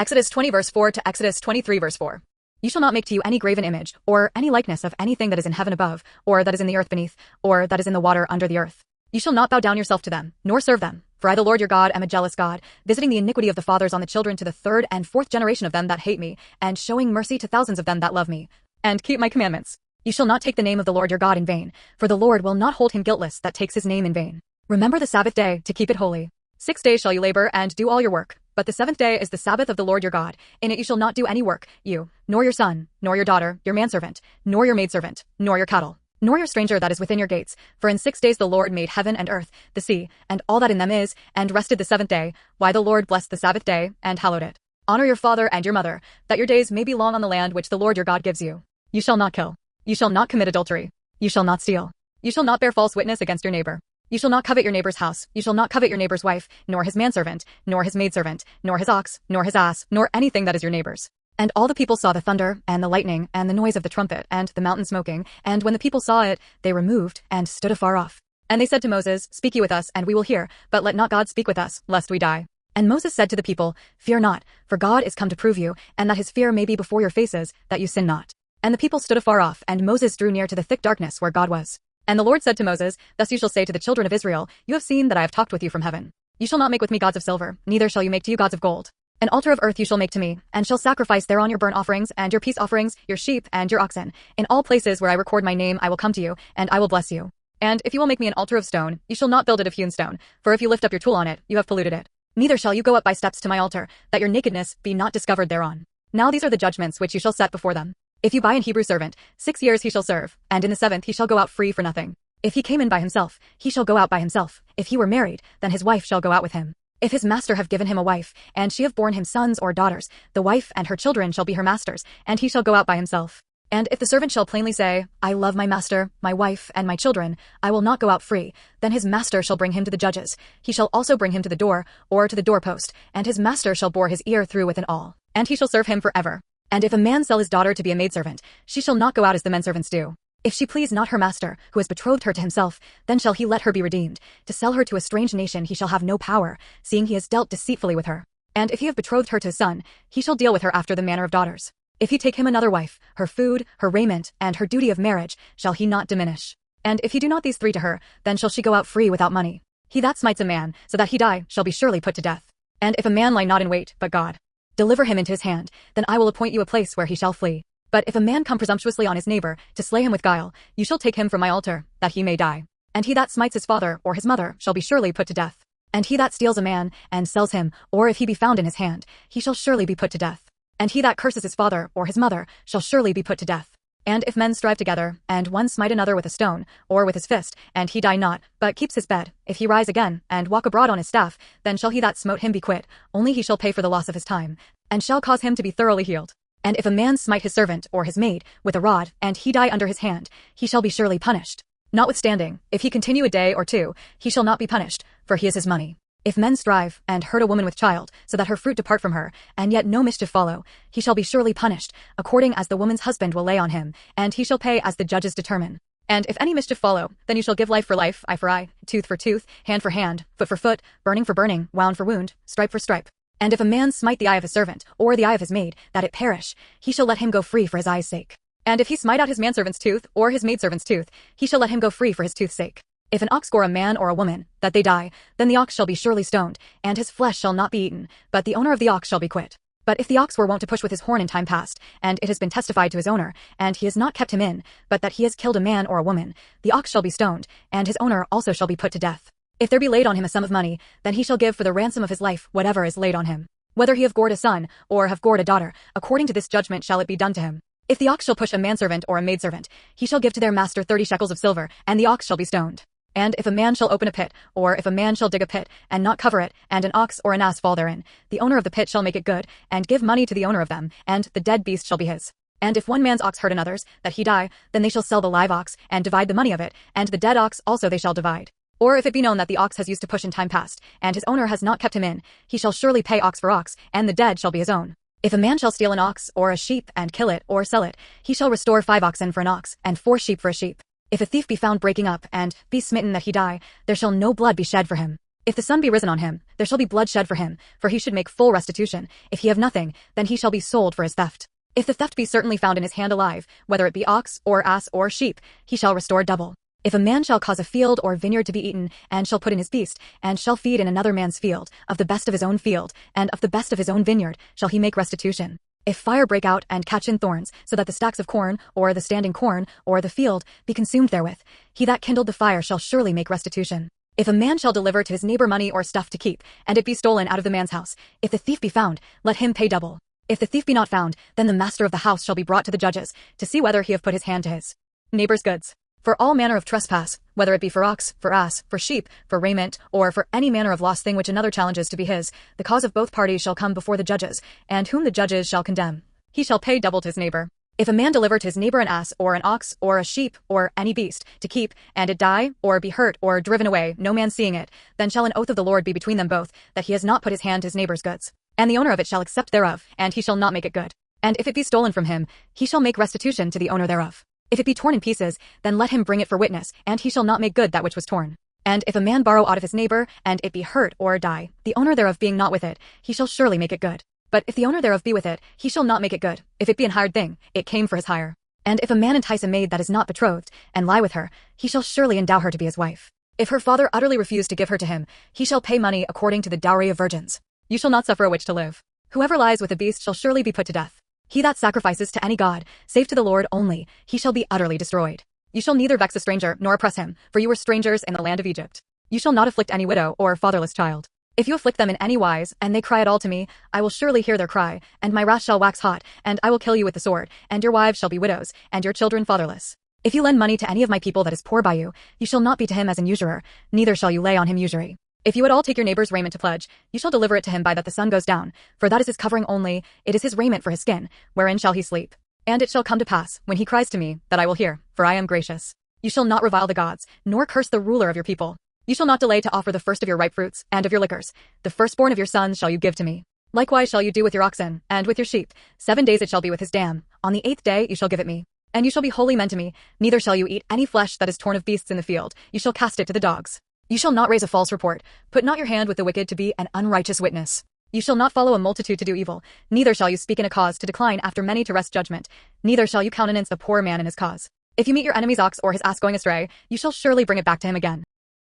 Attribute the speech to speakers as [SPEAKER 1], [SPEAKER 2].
[SPEAKER 1] Exodus 20 verse 4 to Exodus 23 verse 4. You shall not make to you any graven image, or any likeness of anything that is in heaven above, or that is in the earth beneath, or that is in the water under the earth. You shall not bow down yourself to them, nor serve them. For I the Lord your God am a jealous God, visiting the iniquity of the fathers on the children to the third and fourth generation of them that hate me, and showing mercy to thousands of them that love me, and keep my commandments. You shall not take the name of the Lord your God in vain, for the Lord will not hold him guiltless that takes his name in vain. Remember the Sabbath day to keep it holy. 6 days shall you labor and do all your work. But the seventh day is the Sabbath of the Lord your God. In it you shall not do any work, you, nor your son, nor your daughter, your manservant, nor your maidservant, nor your cattle, nor your stranger that is within your gates. For in 6 days the Lord made heaven and earth, the sea, and all that in them is, and rested the seventh day. Why the Lord blessed the Sabbath day, and hallowed it. Honor your father and your mother, that your days may be long on the land which the Lord your God gives you. You shall not kill. You shall not commit adultery. You shall not steal. You shall not bear false witness against your neighbor. You shall not covet your neighbor's house. You shall not covet your neighbor's wife, nor his manservant, nor his maidservant, nor his ox, nor his ass, nor anything that is your neighbor's. And all the people saw the thunder, and the lightning, and the noise of the trumpet, and the mountain smoking, and when the people saw it, they removed, and stood afar off. And they said to Moses, Speak ye with us, and we will hear, but let not God speak with us, lest we die. And Moses said to the people, Fear not, for God is come to prove you, and that his fear may be before your faces, that you sin not. And the people stood afar off, and Moses drew near to the thick darkness where God was. And the Lord said to Moses, Thus you shall say to the children of Israel, You have seen that I have talked with you from heaven. You shall not make with me gods of silver, neither shall you make to you gods of gold. An altar of earth you shall make to me, and shall sacrifice thereon your burnt offerings, and your peace offerings, your sheep, and your oxen. In all places where I record my name I will come to you, and I will bless you. And if you will make me an altar of stone, you shall not build it of hewn stone, for if you lift up your tool on it, you have polluted it. Neither shall you go up by steps to my altar, that your nakedness be not discovered thereon. Now these are the judgments which you shall set before them. If you buy an Hebrew servant, 6 years he shall serve, and in the 7th he shall go out free for nothing. If he came in by himself, he shall go out by himself. If he were married, then his wife shall go out with him. If his master have given him a wife, and she have borne him sons or daughters, the wife and her children shall be her master's, and he shall go out by himself. And if the servant shall plainly say, I love my master, my wife, and my children, I will not go out free, then his master shall bring him to the judges. He shall also bring him to the door, or to the doorpost, and his master shall bore his ear through with an awl, and he shall serve him forever. And if a man sell his daughter to be a maidservant, she shall not go out as the menservants do. If she please not her master, who has betrothed her to himself, then shall he let her be redeemed. To sell her to a strange nation he shall have no power, seeing he has dealt deceitfully with her. And if he have betrothed her to his son, he shall deal with her after the manner of daughters. If he take him another wife, her food, her raiment, and her duty of marriage, shall he not diminish. And if he do not these three to her, then shall she go out free without money. He that smites a man, so that he die, shall be surely put to death. And if a man lie not in wait, but God deliver him into his hand, then I will appoint you a place where he shall flee. But if a man come presumptuously on his neighbor, to slay him with guile, you shall take him from my altar, that he may die. And he that smites his father or his mother shall be surely put to death. And he that steals a man, and sells him, or if he be found in his hand, he shall surely be put to death. And he that curses his father or his mother shall surely be put to death. And if men strive together, and one smite another with a stone, or with his fist, and he die not, but keeps his bed, if he rise again, and walk abroad on his staff, then shall he that smote him be quit, only he shall pay for the loss of his time, and shall cause him to be thoroughly healed. And if a man smite his servant or his maid with a rod, and he die under his hand, he shall be surely punished. Notwithstanding, if he continue a day or two, he shall not be punished, for he is his money. If men strive, and hurt a woman with child, so that her fruit depart from her, and yet no mischief follow, he shall be surely punished, according as the woman's husband will lay on him, and he shall pay as the judges determine. And if any mischief follow, then you shall give life for life, eye for eye, tooth for tooth, hand for hand, foot for foot, burning for burning, wound for wound, stripe for stripe. And if a man smite the eye of his servant, or the eye of his maid, that it perish, he shall let him go free for his eye's sake. And if he smite out his manservant's tooth, or his maidservant's tooth, he shall let him go free for his tooth's sake. If an ox gore a man or a woman, that they die, then the ox shall be surely stoned, and his flesh shall not be eaten, but the owner of the ox shall be quit. But if the ox were wont to push with his horn in time past, and it has been testified to his owner, and he has not kept him in, but that he has killed a man or a woman, the ox shall be stoned, and his owner also shall be put to death. If there be laid on him a sum of money, then he shall give for the ransom of his life whatever is laid on him. Whether he have gored a son, or have gored a daughter, according to this judgment shall it be done to him. If the ox shall push a manservant or a maidservant, he shall give to their master 30 shekels of silver, and the ox shall be stoned. And if a man shall open a pit, or if a man shall dig a pit, and not cover it, and an ox or an ass fall therein, the owner of the pit shall make it good, and give money to the owner of them, and the dead beast shall be his. And if one man's ox hurt another's, that he die, then they shall sell the live ox, and divide the money of it, and the dead ox also they shall divide. Or if it be known that the ox has used to push in time past, and his owner has not kept him in, he shall surely pay ox for ox, and the dead shall be his own. If a man shall steal an ox or a sheep and kill it or sell it, he shall restore 5 oxen for an ox, and 4 sheep for a sheep. If a thief be found breaking up, and be smitten that he die, there shall no blood be shed for him. If the sun be risen on him, there shall be blood shed for him, for he should make full restitution. If he have nothing, then he shall be sold for his theft. If the theft be certainly found in his hand alive, whether it be ox, or ass, or sheep, he shall restore double. If a man shall cause a field or vineyard to be eaten, and shall put in his beast, and shall feed in another man's field, of the best of his own field, and of the best of his own vineyard, shall he make restitution. If fire break out and catch in thorns, so that the stacks of corn, or the standing corn, or the field, be consumed therewith, he that kindled the fire shall surely make restitution. If a man shall deliver to his neighbor money or stuff to keep, and it be stolen out of the man's house, if the thief be found, let him pay double. If the thief be not found, then the master of the house shall be brought to the judges, to see whether he have put his hand to his neighbor's goods. For all manner of trespass, whether it be for ox, for ass, for sheep, for raiment, or for any manner of lost thing which another challenges to be his, the cause of both parties shall come before the judges, and whom the judges shall condemn, he shall pay double to his neighbor. If a man deliver to his neighbor an ass, or an ox, or a sheep, or any beast, to keep, and it die, or be hurt, or driven away, no man seeing it, then shall an oath of the Lord be between them both, that he has not put his hand to his neighbor's goods. And the owner of it shall accept thereof, and he shall not make it good. And if it be stolen from him, he shall make restitution to the owner thereof. If it be torn in pieces, then let him bring it for witness, and he shall not make good that which was torn. And if a man borrow aught of his neighbor, and it be hurt or die, the owner thereof being not with it, he shall surely make it good. But if the owner thereof be with it, he shall not make it good. If it be an hired thing, it came for his hire. And if a man entice a maid that is not betrothed, and lie with her, he shall surely endow her to be his wife. If her father utterly refuse to give her to him, he shall pay money according to the dowry of virgins. You shall not suffer a witch to live. Whoever lies with a beast shall surely be put to death. He that sacrifices to any god, save to the Lord only, he shall be utterly destroyed. You shall neither vex a stranger nor oppress him, for you were strangers in the land of Egypt. You shall not afflict any widow or fatherless child. If you afflict them in any wise, and they cry at all to me, I will surely hear their cry, and my wrath shall wax hot, and I will kill you with the sword, and your wives shall be widows, and your children fatherless. If you lend money to any of my people that is poor by you, you shall not be to him as an usurer, neither shall you lay on him usury. If you at all take your neighbor's raiment to pledge, you shall deliver it to him by that the sun goes down, for that is his covering only, it is his raiment for his skin, wherein shall he sleep. And it shall come to pass, when he cries to me, that I will hear, for I am gracious. You shall not revile the gods, nor curse the ruler of your people. You shall not delay to offer the first of your ripe fruits, and of your liquors. The firstborn of your sons shall you give to me. Likewise shall you do with your oxen, and with your sheep. 7 days it shall be with his dam. On the 8th day you shall give it me. And you shall be holy men to me, neither shall you eat any flesh that is torn of beasts in the field. You shall cast it to the dogs. You shall not raise a false report. Put not your hand with the wicked to be an unrighteous witness. You shall not follow a multitude to do evil, neither shall you speak in a cause to decline after many to wrest judgment, neither shall you countenance a poor man in his cause. If you meet your enemy's ox or his ass going astray, you shall surely bring it back to him again.